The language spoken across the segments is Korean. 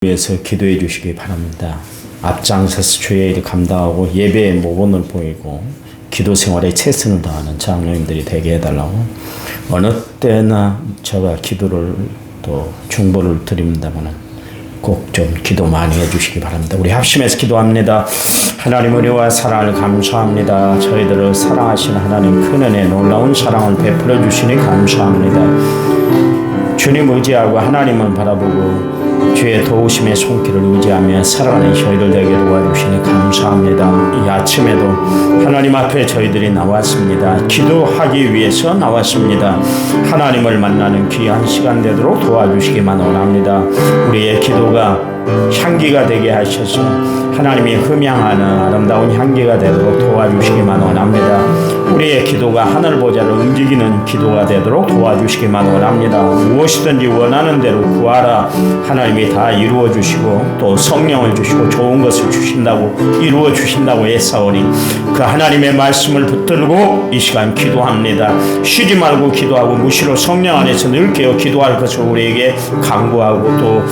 위해서 기도해 주시기 바랍니다. 앞장서서 주의 일을 감당하고 예배에 모범을 보이고 기도 생활에 최선을 다하는 장로님들이 되게 해달라고 어느 때나 제가 기도를 또 중보를 드립니다만 꼭 좀 기도 많이 해주시기 바랍니다. 우리 합심해서 기도합니다. 하나님 은혜와 사랑을 감사합니다. 저희들을 사랑하시는 하나님 큰 은혜 놀라운 사랑을 베풀어 주시니 감사합니다. 주님 의지하고 하나님을 바라보고 주의 도우심의 손길을 의지하며 살아가는 저희들 되게 도와주시니 감사합니다. 이 아침에도 하나님 앞에 저희들이 나왔습니다. 기도하기 위해서 나왔습니다. 하나님을 만나는 귀한 시간 되도록 도와주시기만 원합니다. 우리의 기도가 향기가 되게 하셔서 하나님이 흠양하는 아름다운 향기가 되도록 도와주시기만 원합니다. 우리의 기도가 하늘 보좌를 움직이는 기도가 되도록 도와주시기만 원합니다. 무엇이든지 원하는 대로 구하라. 하나님이 다 이루어 주시고 또 성령을 주시고 좋은 것을 주신다고 이루어 주신다고 했사오니 그 하나님의 말씀을 붙들고 이 시간 기도합니다. 쉬지 말고 기도하고 무시로 성령 안에서 늘 깨어 기도할 것을 우리에게 강구하고 또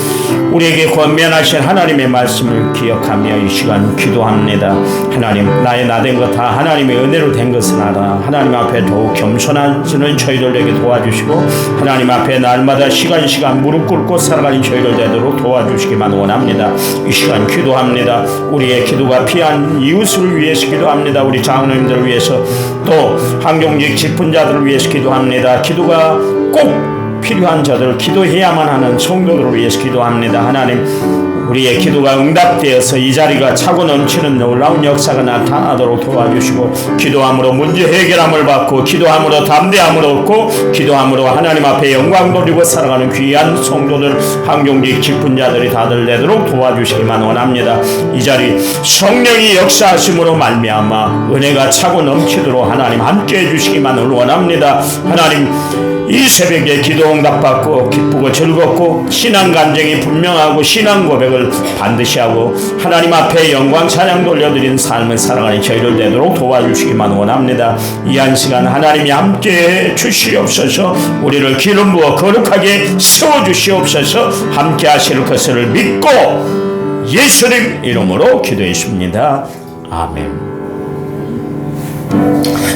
우리에게 권면하신 하나님의 말씀을 기억하며 이 시간 기도합니다. 하나님 나의 나된 것 다 하나님의 은혜로 된 것은 알아. 하나님 앞에 더욱 겸손해지는 저희들에게 도와주시고 하나님 앞에 날마다 시간 무릎 꿇고 살아가는 저희들 되도록 도와주시기만 원합니다. 이 시간 기도합니다. 우리의 기도가 피한 이웃을 위해서 기도합니다. 우리 장로님들을 위해서 또 항종직 직분자들을 위해서 기도합니다. 기도가 꼭 필요한 자들 기도해야만 하는 성도들을 위해서 기도합니다. 하나님 우리의 기도가 응답되어서 이 자리가 차고 넘치는 놀라운 역사가 나타나도록 도와주시고 기도함으로 문제 해결함을 받고 기도함으로 담대함을 얻고 기도함으로 하나님 앞에 영광 돌리고 살아가는 귀한 성도들 항종직 직분자들이 다들 되도록 도와주시기만 원합니다. 이 자리 성령이 역사하심으로 말미암아 은혜가 차고 넘치도록 하나님 함께해 주시기만 원합니다. 하나님 이 새벽에 기도 응답받고 기쁘고 즐겁고 신앙 간증이 분명하고 신앙 고백을 반드시 하고 하나님 앞에 영광 찬양 돌려드린 삶을 살아가는 저희를 되도록 도와주시기만 원합니다. 이 한 시간 하나님이 함께해 주시옵소서. 우리를 기름 부어 거룩하게 세워주시옵소서. 함께 하실 것을 믿고 예수님 이름으로 기도했습니다. 아멘.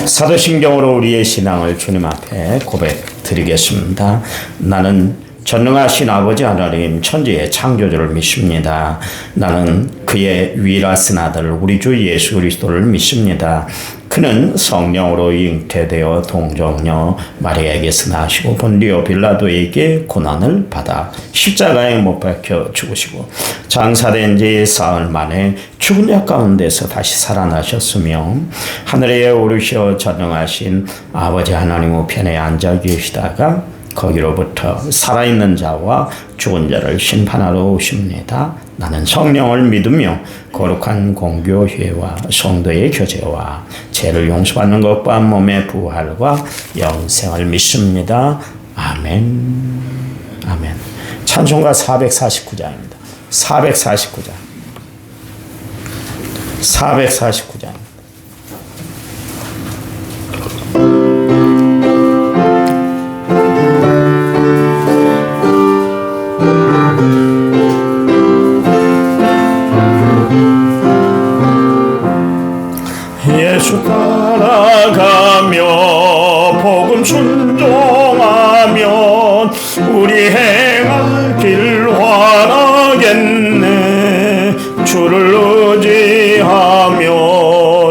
사도신경으로 우리의 신앙을 주님 앞에 고백드리겠습니다. 나는 전능하신 아버지 하나님 천지의 창조주를 믿습니다. 나는 그의 위라신 아들 우리 주 예수 그리스도를 믿습니다. 그는 성령으로 잉태되어 동정녀 마리아에게서 나시고 본디오 빌라도에게 고난을 받아 십자가에 못 박혀 죽으시고 장사된 지 사흘 만에 죽은 자 가운데서 다시 살아나셨으며 하늘에 오르셔 전능하신 아버지 하나님 우편에 앉아 계시다가 거기로부터 살아있는 자와 죽은 자를 심판하러 오십니다. 나는 성령을 믿으며 거룩한 공교회와 성도의 교제와 죄를 용서받는 것과 몸의 부활과 영생을 믿습니다. 아멘. 아멘. 찬송가 449장입니다. 449장. 예수 따라가며 복음 순종하면 우리 행할 길 환하겠네. 주를 의지하며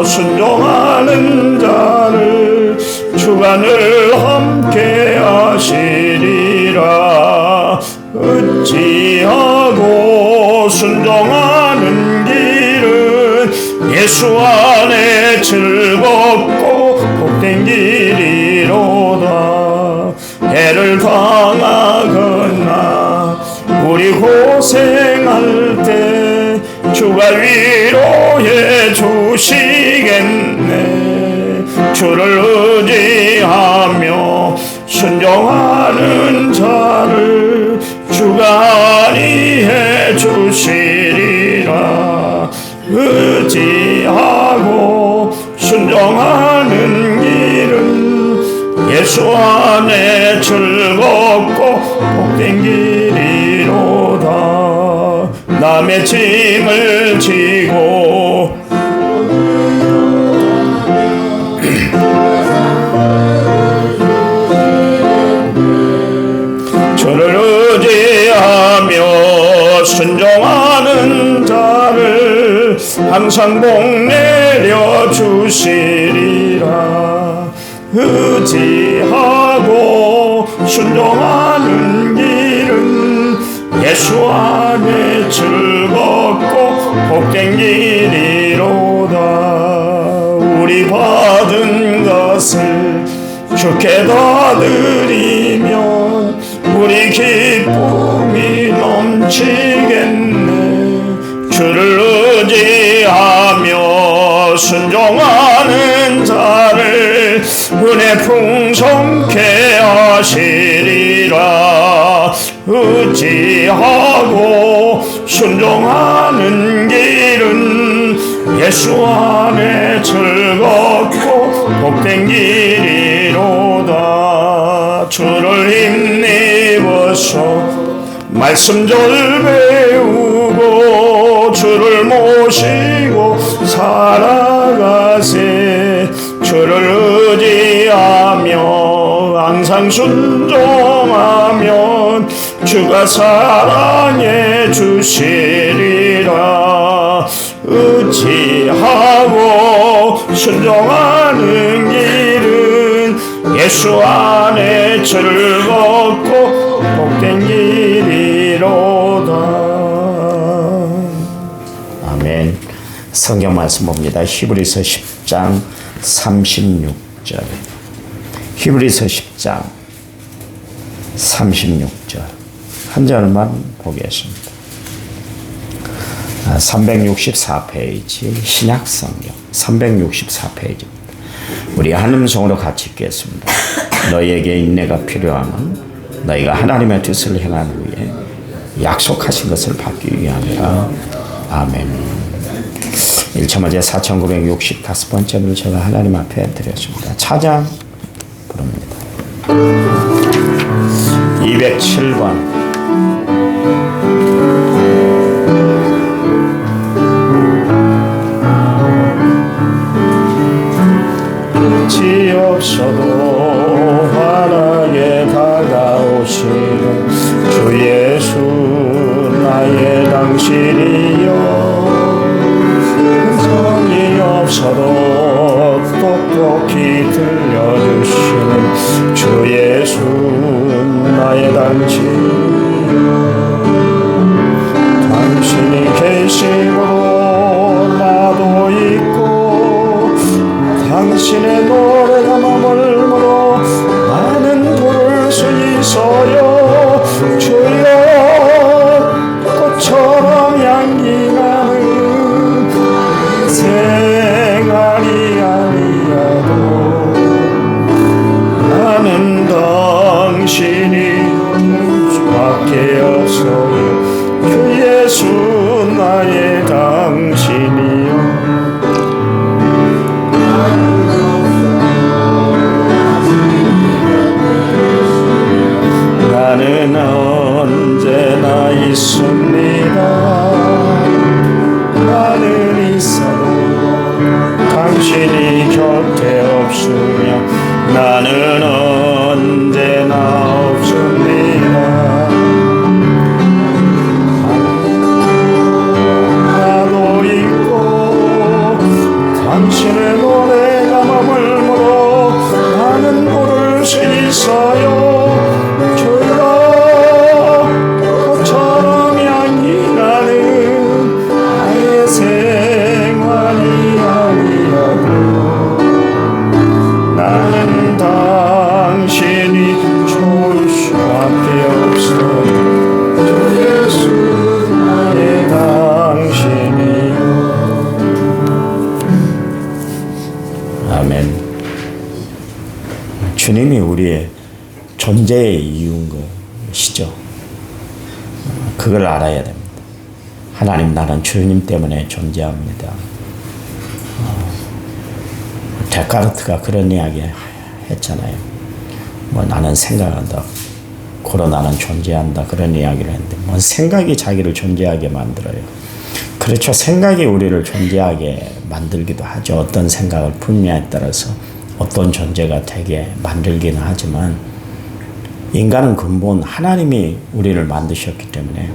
순종하는 자를 주가 늘 함께 하시리라. 의지하고 순종하는 길은 예수 안에 즐겁고 복된 길이로다. 해를 당하거나 우리 고생할 때 주가 위로해 주시겠네. 주를 의지하며 순종하는 자를 주가 안위해 주시리라. 의지하고 순종하는 길은 예수 안에 즐겁고 복된 길이로다. 남의 짐을 지고 주를 의지하며 순종하는 자를 항상 복내려 주시리라. 의지하고 순종하는 길은 예수 안에 즐겁고 복된 길이로다. 우리 받은 것을 주께 다 드리면 우리 기쁨이 넘치겠네. 주를 의지하며 순종하는 자를 은혜 풍성케 하시리라. 의지하고 순종하는 길은 예수 안에 즐겁고 복된 길이로다. 주를 힘입어서 말씀절 배우고 주를 모시고 살아가세. 주를 의지하며 항상 순종하면 주가 사랑해 주시리라. 의지하고 순종하는 길은 예수 안에 즐겁고 복된 길이로다. 아멘. 성경 말씀 봅니다. 히브리서 10장 36절. 히브리서 10장 36절. 한 절만 보겠습니다. 364페이지 신약성경 364페이지입니다. 우리 한 음성으로 같이 읽겠습니다. 너희에게 인내가 필요함은 너희가 하나님의 뜻을 행한 후에 약속하신 것을 받기 위함이라. 아멘. 1차 맞에 4965번째를 제가 하나님 앞에 드렸습니다. 찬양 부릅니다. 207번. 끝이 없어도 환하게 다가오시는 주 예수 나의 당신이여. 흔적이 없어도 똑똑히 들려주시는 주 예수 나의 당신이여. 당신이 계심으로 나도 있고 당신의 노래가 머물므로 나는 부를 수 있어요. 주여 꽃처럼 향기 나는 생활이 아니어도 나는 당신이 수밖에 없어요. 주 예수 나의 당신이요. 나는 언제나 있습니다. 나는 있어도 당신이 곁에 없으며 나는 언제나 없습니다. 나도 있고 당신의 노래가 머물므로 나는 부를 수 있어요. 주님이 우리의 존재의 이유인 것이죠. 그걸 알아야 됩니다. 하나님, 나는 주님 때문에 존재합니다. 데카르트가 그런 이야기 했잖아요. 뭐 나는 생각한다. 고로 나는 존재한다. 그런 이야기를 했는데 뭔 생각이 자기를 존재하게 만들어요. 그렇죠. 생각이 우리를 존재하게 만들기도 하죠. 어떤 생각을 품냐에 따라서 어떤 존재가 되게 만들기는 하지만 인간은 근본 하나님이 우리를 만드셨기 때문에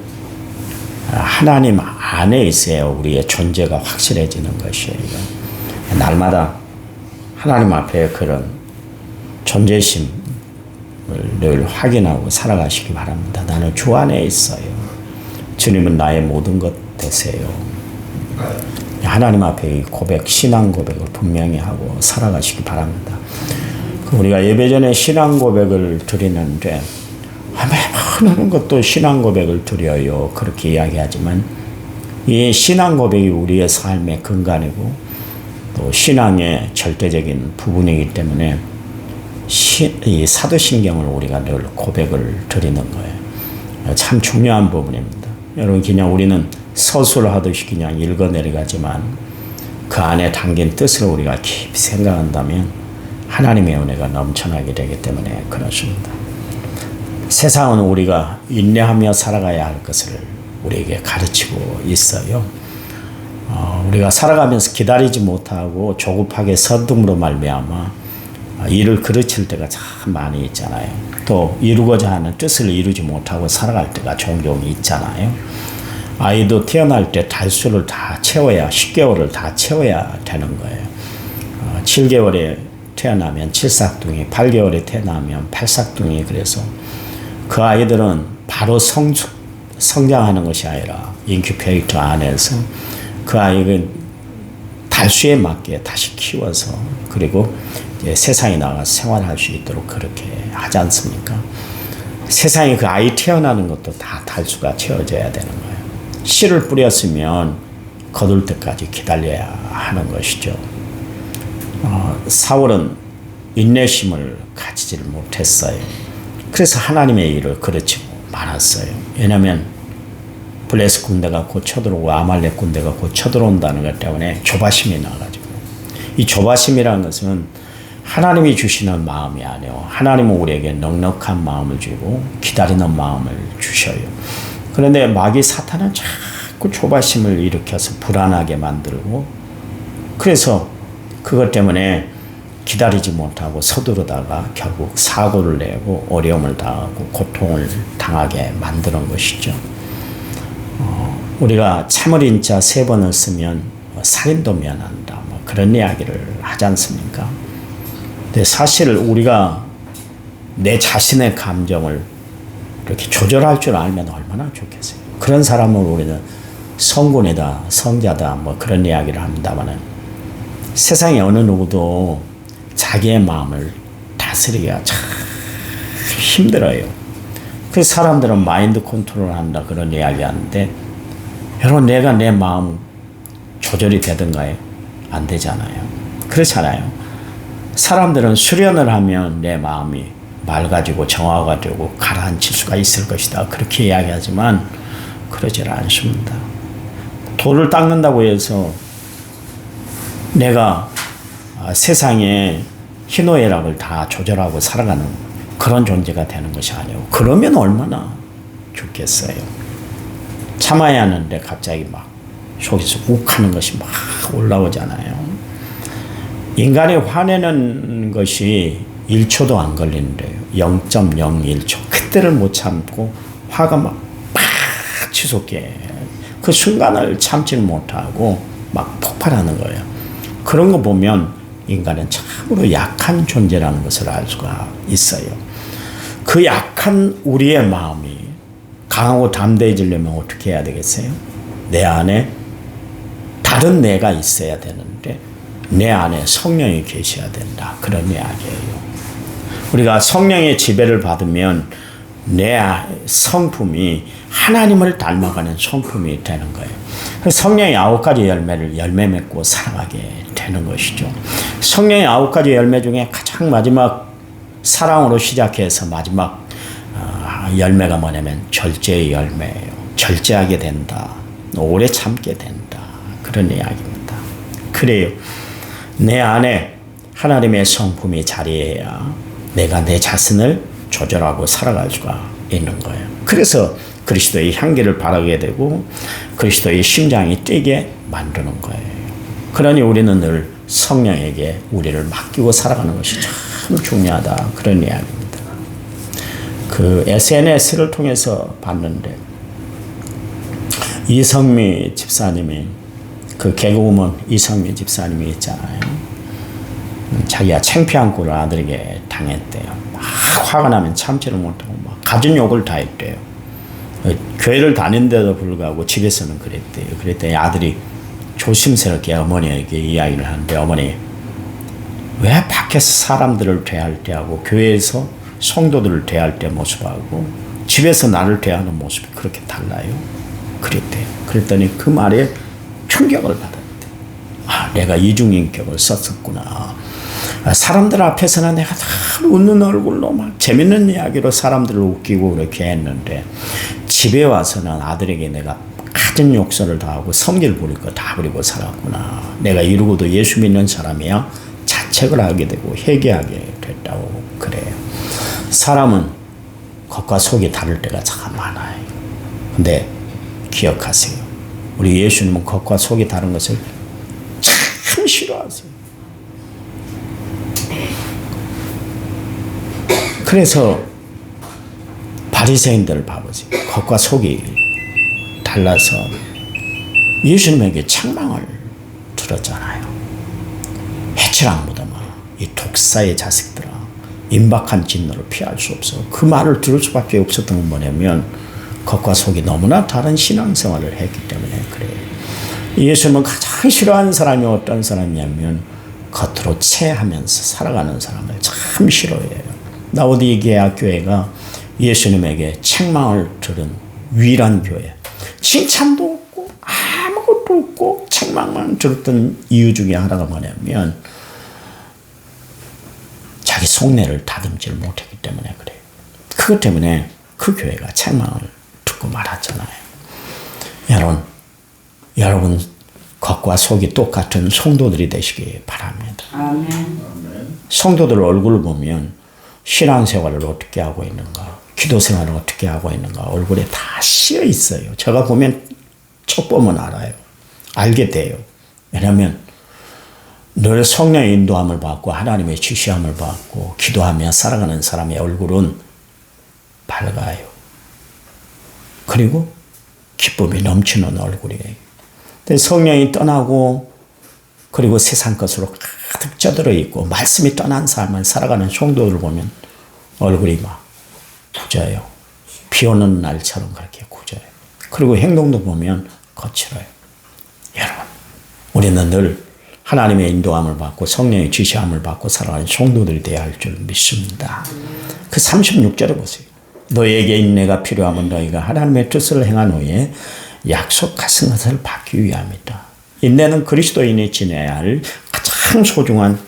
하나님 안에 있어야 우리의 존재가 확실해지는 것이에요. 날마다 하나님 앞에 그런 존재심을 늘 확인하고 살아가시기 바랍니다. 나는 주 안에 있어요. 주님은 나의 모든 것 되세요. 하나님 앞에 이 고백, 신앙 고백을 분명히 하고 살아가시기 바랍니다. 우리가 예배 전에 신앙 고백을 드리는데 매번 하는 것도 신앙 고백을 드려요. 그렇게 이야기하지만 이 신앙 고백이 우리의 삶의 근간이고 또 신앙의 절대적인 부분이기 때문에 이 사도신경을 우리가 늘 고백을 드리는 거예요. 참 중요한 부분입니다. 여러분 그냥 우리는 서술하듯이 그냥 읽어내려가지만 그 안에 담긴 뜻을 우리가 깊이 생각한다면 하나님의 은혜가 넘쳐나게 되기 때문에 그렇습니다. 세상은 우리가 인내하며 살아가야 할 것을 우리에게 가르치고 있어요. 우리가 살아가면서 기다리지 못하고 조급하게 서둠으로 말미암아 일을 그르칠 때가 참 많이 있잖아요. 또 이루고자 하는 뜻을 이루지 못하고 살아갈 때가 종종 있잖아요. 아이도 태어날 때 달수를 다 채워야 10개월을 다 채워야 되는 거예요. 7개월에 태어나면 7삭둥이, 8개월에 태어나면 8삭둥이. 그래서 그 아이들은 바로 성장하는 것이 아니라 인큐베이터 안에서 그 아이를 달수에 맞게 다시 키워서 그리고 이제 세상에 나가서 생활할 수 있도록 그렇게 하지 않습니까? 세상에 그 아이 태어나는 것도 다 달수가 채워져야 되는 거예요. 씨를 뿌렸으면 거둘 때까지 기다려야 하는 것이죠. 사울은 인내심을 가지지를 못했어요. 그래서 하나님의 일을 그르치고 말았어요. 왜냐하면 블레스 군대가 곧 쳐들어오고 아말렉 군대가 곧 쳐들어온다는 것 때문에 조바심이 나가지고 이 조바심이라는 것은 하나님이 주시는 마음이 아니에요. 하나님은 우리에게 넉넉한 마음을 주고 기다리는 마음을 주셔요. 그런데 마귀 사탄은 자꾸 조바심을 일으켜서 불안하게 만들고 그래서 그것 때문에 기다리지 못하고 서두르다가 결국 사고를 내고 어려움을 당하고 고통을 당하게 만드는 것이죠. 우리가 참을인 자 3번을 쓰면 살인도 면한다. 그런 이야기를 하지 않습니까? 근데 사실 우리가 내 자신의 감정을 이렇게 조절할 줄 알면 얼마나 좋겠어요. 그런 사람을 우리는 성군이다, 성자다, 그런 이야기를 합니다만은 세상에 어느 누구도 자기의 마음을 다스리기가 참 힘들어요. 그래서 사람들은 마인드 컨트롤 한다 그런 이야기 하는데 여러분 내가 내 마음 조절이 되던가요? 안 되잖아요. 그렇잖아요. 사람들은 수련을 하면 내 마음이 맑아지고 정화가 되고 가라앉힐 수가 있을 것이다. 그렇게 이야기하지만 그러질 않습니다. 돌을 닦는다고 해서 내가 세상에 희노애락을 다 조절하고 살아가는 그런 존재가 되는 것이 아니고 그러면 얼마나 좋겠어요. 참아야 하는데 갑자기 막 속에서 욱하는 것이 막 올라오잖아요. 인간이 화내는 것이 1초도 안 걸리는데요. 0.01초. 그때를 못 참고 화가 막 치솟게 그 순간을 참지 못하고 막 폭발하는 거예요. 그런 거 보면 인간은 참으로 약한 존재라는 것을 알 수가 있어요. 그 약한 우리의 마음이 강하고 담대해지려면 어떻게 해야 되겠어요? 내 안에 다른 내가 있어야 되는데 내 안에 성령이 계셔야 된다. 그런 이야기예요. 우리가 성령의 지배를 받으면 내 성품이 하나님을 닮아가는 성품이 되는 거예요. 성령의 9가지 열매를 열매 맺고 살아가게 되는 것이죠. 성령의 9가지 열매 중에 가장 마지막 사랑으로 시작해서 마지막 열매가 뭐냐면 절제의 열매예요. 절제하게 된다. 오래 참게 된다. 그런 이야기입니다. 그래요. 내 안에 하나님의 성품이 자리해야 내가 내 자신을 조절하고 살아갈 수가 있는 거예요. 그래서 그리스도의 향기를 바라게 되고 그리스도의 심장이 뛰게 만드는 거예요. 그러니 우리는 늘 성령에게 우리를 맡기고 살아가는 것이 참 중요하다. 그런 이야기입니다. 그 SNS를 통해서 봤는데 이성미 집사님이 그 개그우먼 이성미 집사님이 있잖아요. 자기가 창피한 꼴을 아들에게 당했대요. 막 화가 나면 참지를 못하고 막 가진 욕을 다 했대요. 교회를 다닌데도 불구하고 집에서는 그랬대요. 그랬더니 아들이 조심스럽게 어머니에게 이야기를 하는데 어머니 왜 밖에서 사람들을 대할 때하고 교회에서 성도들을 대할 때 모습하고 집에서 나를 대하는 모습이 그렇게 달라요? 그랬대요. 그랬더니 그 말에 충격을 받았대. 아, 내가 이중인격을 썼었구나. 사람들 앞에서는 내가 다 웃는 얼굴로 막 재밌는 이야기로 사람들을 웃기고 그렇게 했는데 집에 와서는 아들에게 내가 가진 욕설을 다 하고 성질 부릴 거 다 부리고 살았구나. 내가 이러고도 예수 믿는 사람이야 자책을 하게 되고 회개하게 됐다고 그래요. 사람은 겉과 속이 다를 때가 참 많아요. 근데 기억하세요. 우리 예수님은 겉과 속이 다른 것을 참 싫어하세요. 그래서 바리새인들을 봐보세요. 겉과 속이 달라서 예수님에게 책망을 들었잖아요. 해치랑 묻어마 이 독사의 자식들아 임박한 진노를 피할 수 없어. 그 말을 들을 수밖에 없었던 건 뭐냐면 겉과 속이 너무나 다른 신앙생활을 했기 때문에 그래요. 예수님은 가장 싫어하는 사람이 어떤 사람이냐면 겉으로 체하면서 살아가는 사람을 참 싫어해요. 라오디게아 교회가 예수님에게 책망을 들은 유일한 교회. 칭찬도 없고 아무것도 없고 책망만 들었던 이유 중에 하나가 뭐냐면 자기 속내를 다듬지를 못했기 때문에 그래요. 그것 때문에 그 교회가 책망을 듣고 말았잖아요. 여러분 겉과 속이 똑같은 성도들이 되시기 바랍니다. 아멘. 성도들 얼굴을 보면 신앙생활을 어떻게 하고 있는가, 기도생활을 어떻게 하고 있는가 얼굴에 다 씌어 있어요. 제가 보면 첫 보면 알아요. 알게 돼요. 왜냐하면 늘 성령의 인도함을 받고 하나님의 지시함을 받고 기도하며 살아가는 사람의 얼굴은 밝아요. 그리고 기쁨이 넘치는 얼굴이에요. 근데 성령이 떠나고 그리고 세상 것으로 가득 쪄들어 있고 말씀이 떠난 삶을 살아가는 성도들을 보면 얼굴이 막 굳어요. 비 오는 날처럼 그렇게 굳어요. 그리고 행동도 보면 거칠어요. 여러분, 우리는 늘 하나님의 인도함을 받고 성령의 지시함을 받고 살아가는 성도들이 되어야 할 줄 믿습니다. 그 36절에 보세요. 너희에게 인내가 필요하면 너희가 하나님의 뜻을 행한 후에 약속하신 것을 받기 위함이다. 인내는 그리스도인이 지내야 할 가장 소중한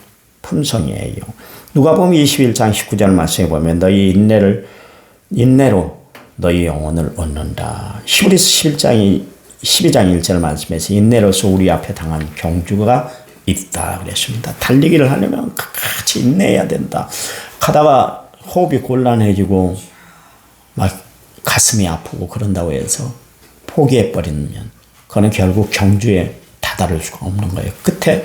품성이에요. 누가복음 21장 19절 말씀에 보면 너희 인내로 너희 영혼을 얻는다. 히브리서 12장 1절 말씀에서 인내로서 우리 앞에 당한 경주가 있다 그랬습니다. 달리기를 하려면 같이 인내해야 된다. 가다가 호흡이 곤란해지고 막 가슴이 아프고 그런다고 해서 포기해버리면 그거는 결국 경주에 다다를 수가 없는 거예요. 끝에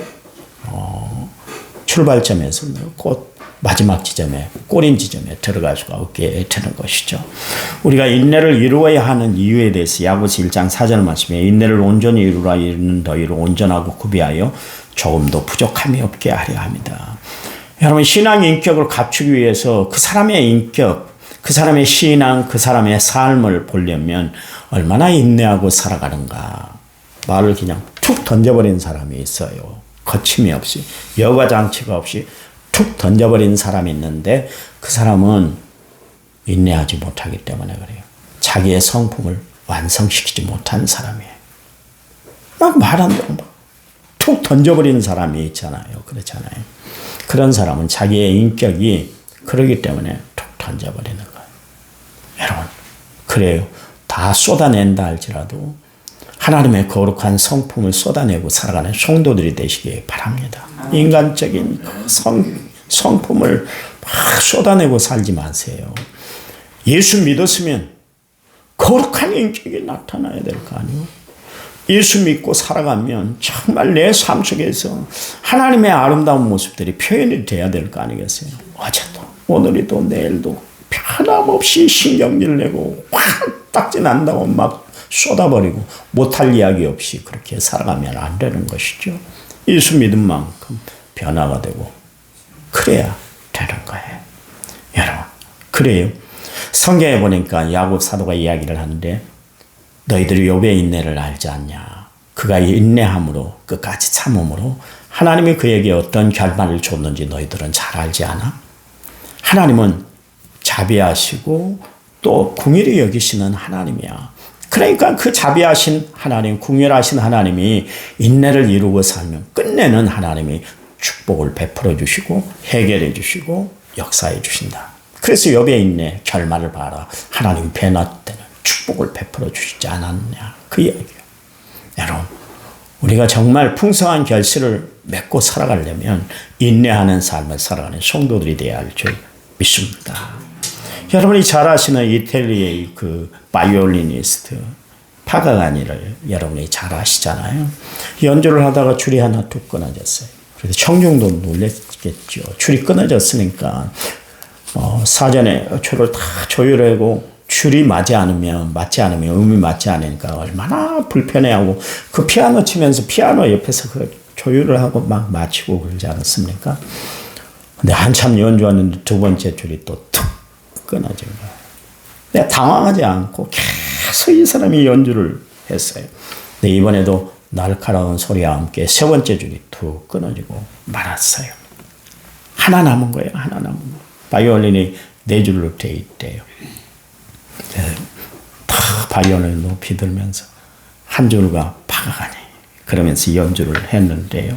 출발점에서 곧 마지막 지점에 꼬린 지점에 들어갈 수가 없게 되는 것이죠. 우리가 인내를 이루어야 하는 이유에 대해서 야고보서 1장 4절 말씀에 인내를 온전히 이루라 이르는 너희를 온전하고 구비하여 조금도 부족함이 없게 하려 합니다. 여러분 신앙 인격을 갖추기 위해서 그 사람의 인격, 그 사람의 신앙, 그 사람의 삶을 보려면 얼마나 인내하고 살아가는가. 말을 그냥 툭 던져버린 사람이 있어요. 거침이 없이 여과장치가 없이 툭 던져버린 사람이 있는데 그 사람은 인내하지 못하기 때문에 그래요. 자기의 성품을 완성시키지 못한 사람이에요. 막 말한다고 막 툭 던져버리는 사람이 있잖아요. 그렇잖아요. 그런 사람은 자기의 인격이 그러기 때문에 툭 던져버리는 거예요. 여러분 그래요. 다 쏟아낸다 할지라도 하나님의 거룩한 성품을 쏟아내고 살아가는 성도들이 되시기 바랍니다. 인간적인 성품을 막 쏟아내고 살지 마세요. 예수 믿었으면 거룩한 인격이 나타나야 될 거 아니에요. 예수 믿고 살아가면 정말 내 삶 속에서 하나님의 아름다운 모습들이 표현이 돼야 될 거 아니겠어요. 어제도 오늘이도 내일도 변함없이 신경질 내고 확 딱지 난다고 막 쏟아버리고 못할 이야기 없이 그렇게 살아가면 안 되는 것이죠. 예수 믿은 만큼 변화가 되고 그래야 되는 거예요. 여러분, 그래요. 성경에 보니까 야곱 사도가 이야기를 하는데 너희들이 욥의 인내를 알지 않냐. 그가 인내함으로 끝까지 참음으로 하나님이 그에게 어떤 결말을 줬는지 너희들은 잘 알지 않아? 하나님은 자비하시고 또 궁휼히 여기시는 하나님이야. 그러니까 그 자비하신 하나님, 궁휼하신 하나님이 인내를 이루고 살면 끝내는 하나님이 축복을 베풀어 주시고 해결해 주시고 역사해 주신다. 그래서 욥의 인내 결말을 봐라. 하나님 변화 때는 축복을 베풀어 주시지 않았냐. 그 이야기예요. 여러분, 우리가 정말 풍성한 결실을 맺고 살아가려면 인내하는 삶을 살아가는 성도들이 되어야 할 줄 믿습니다. 여러분이 잘 아시는 이태리의 그 바이올리니스트 파가니를 여러분이 잘 아시잖아요. 연주를 하다가 줄이 하나 뚝 끊어졌어요. 그래서 청중도 놀랬겠죠. 줄이 끊어졌으니까 사전에 줄을 다 조율하고 줄이 맞지 않으면 음이 맞지 않으니까 얼마나 불편해하고 그 피아노 치면서 피아노 옆에서 그 조율을 하고 막 맞추고 그러지 않았습니까? 근데 한참 연주하는데 두 번째 줄이 또 툭 끊어진 거예요. 내가 당황하지 않고 계속 이 사람이 연주를 했어요. 근데 이번에도 날카로운 소리와 함께 세 번째 줄이 툭 끊어지고 말았어요. 하나 남은 거예요. 하나 남은 거. 바이올린이 네 줄로 돼 있대요. 다 바이올린을 높이 들면서 한 줄과 파가니 그러면서 연주를 했는데요.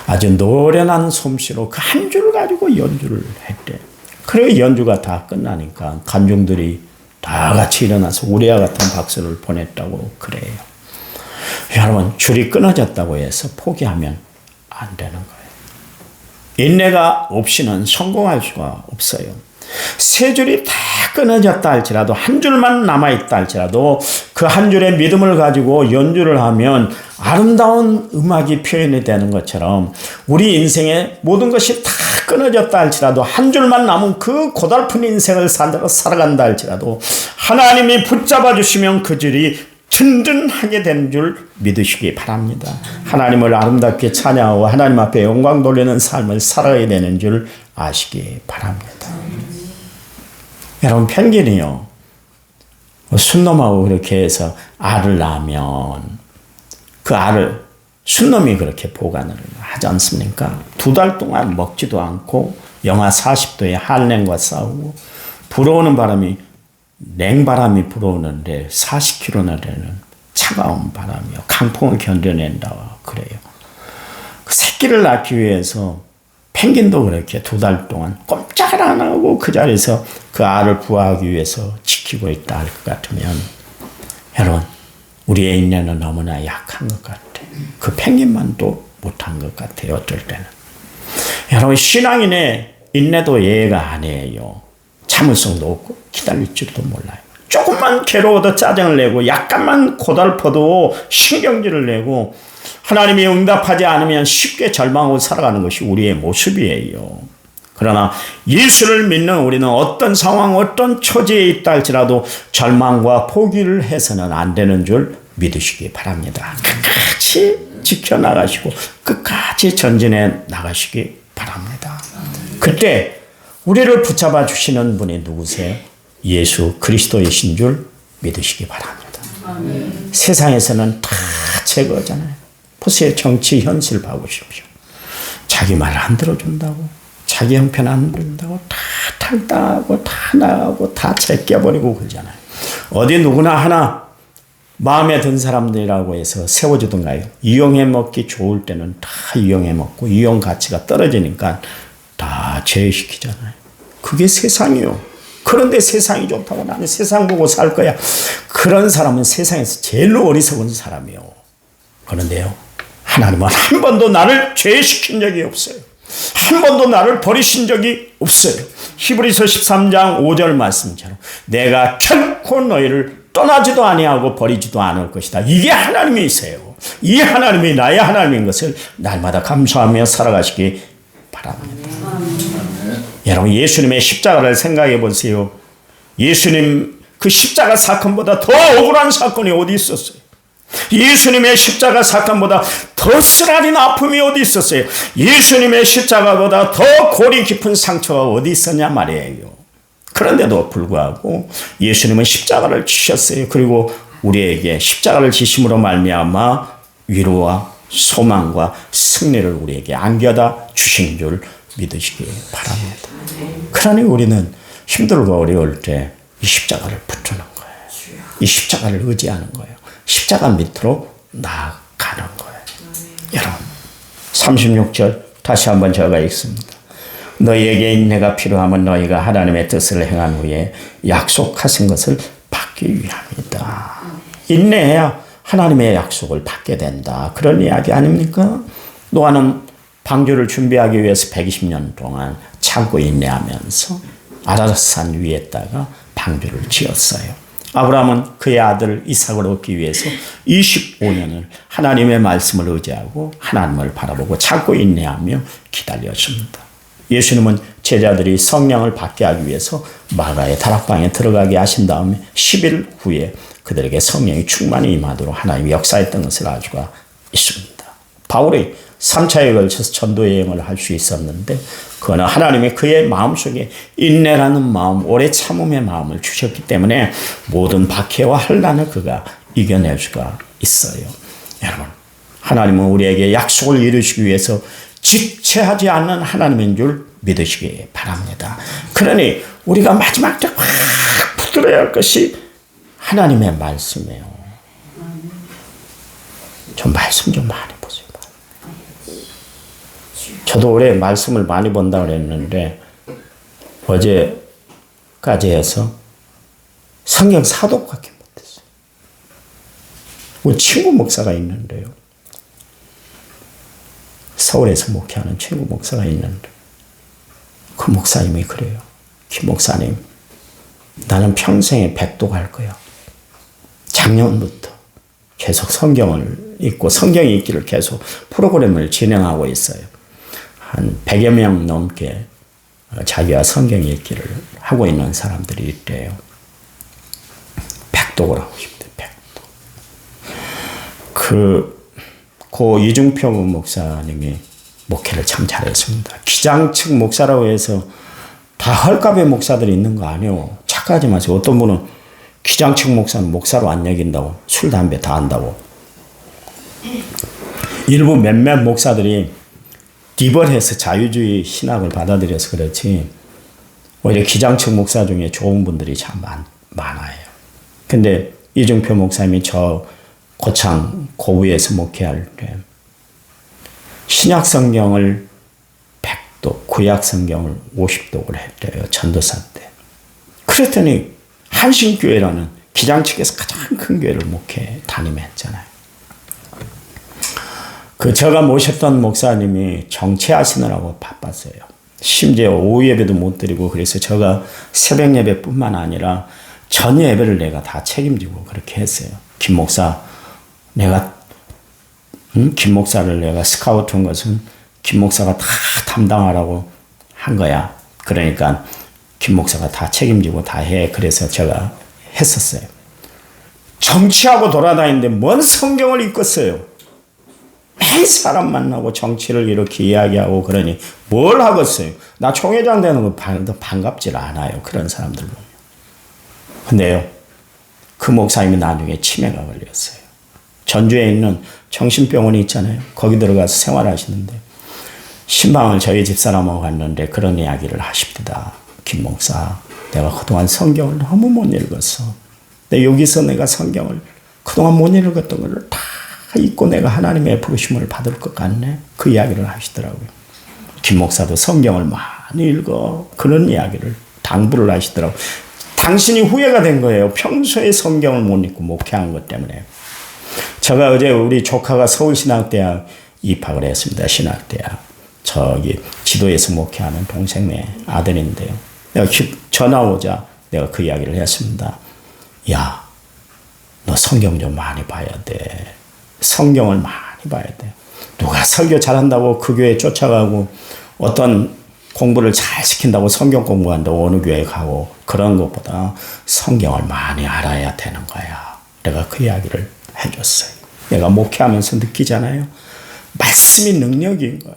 아주 노련한 솜씨로 그 한 줄 가지고 연주를 했대요. 그리고 연주가 다 끝나니까 관중들이 다 같이 일어나서 우리와 같은 박수를 보냈다고 그래요. 여러분, 줄이 끊어졌다고 해서 포기하면 안 되는 거예요. 인내가 없이는 성공할 수가 없어요. 세 줄이 다 끊어졌다 할지라도 한 줄만 남아있다 할지라도 그 한 줄의 믿음을 가지고 연주를 하면 아름다운 음악이 표현이 되는 것처럼 우리 인생의 모든 것이 다 끊어졌다 할지라도 한 줄만 남은 그 고달픈 인생을 살아간다 할지라도 하나님이 붙잡아 주시면 그 줄이 든든하게 되는 줄 믿으시기 바랍니다. 하나님을 아름답게 찬양하고 하나님 앞에 영광 돌리는 삶을 살아야 되는 줄 아시기 바랍니다. 여러분, 펭귄이요, 순놈하고 그렇게 해서 알을 낳으면 그 알을 순놈이 그렇게 보관을 하지 않습니까? 2달 동안 먹지도 않고 영하 40도의 한랭과 싸우고 불어오는 바람이 냉바람이 불어오는데 40km나 되는 차가운 바람이요. 강풍을 견뎌낸다 그래요. 그 새끼를 낳기 위해서 펭귄도 그렇게 2달 동안 꼼짝을 안 하고 그 자리에서 그 알을 부화하기 위해서 지키고 있다 할 것 같으면 여러분, 우리의 인내는 너무나 약한 것 같아요. 그 펭귄만도 못한 것 같아요. 어떨 때는. 여러분, 신앙인의 인내도 예가 아니에요. 참을성도 없고 기다릴 줄도 몰라요. 조금만 괴로워도 짜증을 내고 약간만 고달퍼도 신경질을 내고 하나님이 응답하지 않으면 쉽게 절망하고 살아가는 것이 우리의 모습이에요. 그러나 예수를 믿는 우리는 어떤 상황, 어떤 처지에 있다 할지라도 절망과 포기를 해서는 안 되는 줄 믿으시기 바랍니다. 끝까지 지켜나가시고 끝까지 전진해 나가시기 바랍니다. 그때 우리를 붙잡아 주시는 분이 누구세요? 예수 그리스도이신 줄 믿으시기 바랍니다. 아멘. 세상에서는 다 제거잖아요. 보세요. 정치 현실 봐보십시오. 자기 말 안 들어준다고, 자기 형편 안 들어준다고 다 탈당하고 다 나가고 다 제껴버리고 그러잖아요. 어디 누구나 하나 마음에 든 사람들이라고 해서 세워주던가요? 이용해 먹기 좋을 때는 다 이용해 먹고 이용 가치가 떨어지니까 다 제외시키잖아요. 그게 세상이요. 그런데 세상이 좋다고 나는 세상 보고 살 거야. 그런 사람은 세상에서 제일 어리석은 사람이요. 그런데요, 하나님은 한 번도 나를 죄시킨 적이 없어요. 한 번도 나를 버리신 적이 없어요. 히브리서 13장 5절 말씀처럼 내가 결코 너희를 떠나지도 아니하고 버리지도 않을 것이다. 이게 하나님이세요. 이 하나님이 나의 하나님인 것을 날마다 감사하며 살아가시기 바랍니다. 여러분, 예수님의 십자가를 생각해 보세요. 예수님 그 십자가 사건보다 더 억울한 사건이 어디 있었어요? 예수님의 십자가 사건보다 더 쓰라린 아픔이 어디 있었어요? 예수님의 십자가보다 더 골이 깊은 상처가 어디 있었냐 말이에요. 그런데도 불구하고 예수님은 십자가를 지셨어요. 그리고 우리에게 십자가를 지심으로 말미암아 위로와 소망과 승리를 우리에게 안겨다 주신 줄 믿으시기 바랍니다. 그러니 우리는 힘들고 어려울 때 이 십자가를 붙드는 거예요. 이 십자가를 의지하는 거예요. 십자가 밑으로 나아가는 거예요. 여러분, 36절 다시 한번 제가 읽습니다. 너희에게 인내가 필요하면 너희가 하나님의 뜻을 행한 후에 약속하신 것을 받기 위함이다. 인내해야 하나님의 약속을 받게 된다. 그런 이야기 아닙니까? 노아는 방주를 준비하기 위해서 120년 동안 참고 인내하면서 아라산 위에다가 방주를 지었어요. 아브라함은 그의 아들 이삭을 얻기 위해서 25년을 하나님의 말씀을 의지하고 하나님을 바라보고 참고 인내하며 기다렸습니다. 예수님은 제자들이 성령을 받게 하기 위해서 마가의 다락방에 들어가게 하신 다음에 10일 후에 그들에게 성령이 충만히 임하도록 하나님이 역사했던 것을 알 수가 있습니다. 바울이 3차에 걸쳐서 전도 여행을 할 수 있었는데 그거는 하나님이 그의 마음속에 인내라는 마음, 오래 참음의 마음을 주셨기 때문에 모든 박해와 환난을 그가 이겨낼 수가 있어요. 여러분, 하나님은 우리에게 약속을 이루시기 위해서 지체하지 않는 하나님인 줄 믿으시기 바랍니다. 그러니 우리가 마지막 때 확 붙들어야 할 것이 하나님의 말씀이에요. 좀 말씀 좀 많이 보세요. 저도 올해 말씀을 많이 본다고 그랬는데 어제까지 해서 성경 사독밖에 못했어요. 우리 친구 목사가 있는데요. 서울에서 목회하는 친구 목사가 있는데 그 목사님이 그래요. 김 목사님, 나는 평생에 백독할 거야. 작년부터 계속 성경을 읽고 성경 읽기를 계속 프로그램을 진행하고 있어요. 한 100여 명 넘게 자기가 성경 읽기를 하고 있는 사람들이 있대요. 백독을 하고 싶대, 백독. 고 이중표 목사님이 목회를 참 잘했습니다. 기장측 목사라고 해서 다 헐값의 목사들이 있는 거 아니에요. 착각하지 마세요. 어떤 분은 기장측 목사는 목사로 안 여긴다고 술, 담배 다 한다고. 일부 몇몇 목사들이 디벌해서 자유주의 신학을 받아들여서 그렇지 오히려 기장측 목사 중에 좋은 분들이 참 많아요. 근데 이중표 목사님이 저 고창 고부에서 목회할 때 신약 성경을 100독, 구약 성경을 50독을 했대요. 전도사 때. 그랬더니 한신교회라는 기장측에서 가장 큰 교회를 목회 담임했잖아요. 제가 모셨던 목사님이 정치하시느라고 바빴어요. 심지어 오후 예배도 못 드리고 그래서 제가 새벽 예배뿐만 아니라 전 예배를 내가 다 책임지고 그렇게 했어요. 김 목사, 김 목사를 내가 스카우트 한 것은 김 목사가 다 담당하라고 한 거야. 그러니까 김 목사가 다 책임지고 다 해. 그래서 제가 했었어요. 정치하고 돌아다니는데 뭔 성경을 읽겠어요. 매일 사람 만나고 정치를 이렇게 이야기하고 그러니 뭘 하겠어요. 나 총회장 되는 거 반갑질 않아요. 그런 사람들 보면. 근데요, 그 목사님이 나중에 치매가 걸렸어요. 전주에 있는 정신병원이 있잖아요. 거기 들어가서 생활하시는데 신방을 저희 집사람하고 갔는데 그런 이야기를 하십니다. 김 목사, 내가 그동안 성경을 너무 못 읽었어. 근데 여기서 내가 성경을 그동안 못 읽었던 걸 다 읽고 내가 하나님의 부르심을 받을 것 같네. 그 이야기를 하시더라고요. 김 목사도 성경을 많이 읽어. 그런 이야기를 당부를 하시더라고요. 당신이 후회가 된 거예요. 평소에 성경을 못 읽고 목회한 것 때문에. 제가 어제 우리 조카가 서울신학대학 입학을 했습니다. 신학대학. 저기 지도에서 목회하는 동생네 아들인데요. 내가 전화 오자 내가 그 이야기를 했습니다. 야, 너 성경 좀 많이 봐야 돼. 성경을 많이 봐야 돼. 누가 설교 잘한다고 그 교회 쫓아가고 어떤 공부를 잘 시킨다고 성경 공부한다고 어느 교회 가고 그런 것보다 성경을 많이 알아야 되는 거야. 내가 그 이야기를 해줬어요. 내가 목회하면서 느끼잖아요. 말씀이 능력인 거예요.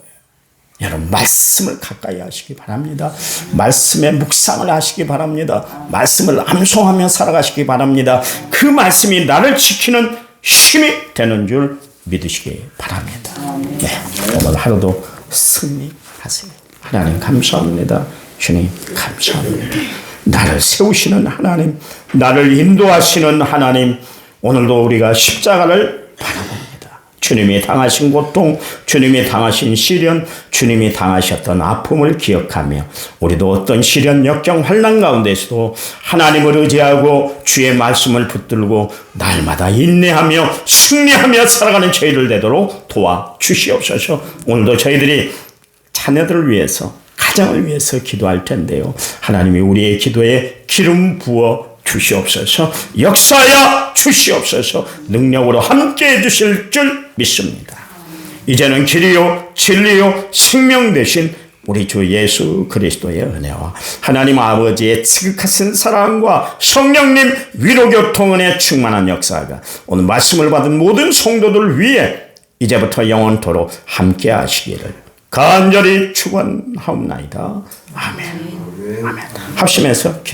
여러분 말씀을 가까이 하시기 바랍니다. 말씀의 묵상을 하시기 바랍니다. 말씀을 암송하며 살아가시기 바랍니다. 그 말씀이 나를 지키는 힘이 되는 줄 믿으시기 바랍니다. 네, 오늘 하루도 승리하세요. 하나님 감사합니다. 주님 감사합니다. 나를 세우시는 하나님, 나를 인도하시는 하나님, 오늘도 우리가 십자가를 바라봅니다. 주님이 당하신 고통, 주님이 당하신 시련, 주님이 당하셨던 아픔을 기억하며 우리도 어떤 시련, 역경, 환난 가운데서도 하나님을 의지하고 주의 말씀을 붙들고 날마다 인내하며 승리하며 살아가는 저희들 되도록 도와주시옵소서. 오늘도 저희들이 자녀들을 위해서, 가정을 위해서 기도할 텐데요. 하나님이 우리의 기도에 기름 부어 주시옵소서. 역사하여 주시옵소서. 능력으로 함께해 주실 줄 믿습니다. 이제는 길이요 진리요 생명 되신 우리 주 예수 그리스도의 은혜와 하나님 아버지의 지극하신 사랑과 성령님 위로교통은혜 충만한 역사가 오늘 말씀을 받은 모든 성도들 위해 이제부터 영원토록 함께 하시기를 간절히 축원하옵나이다. 아멘. 아멘. 합심해서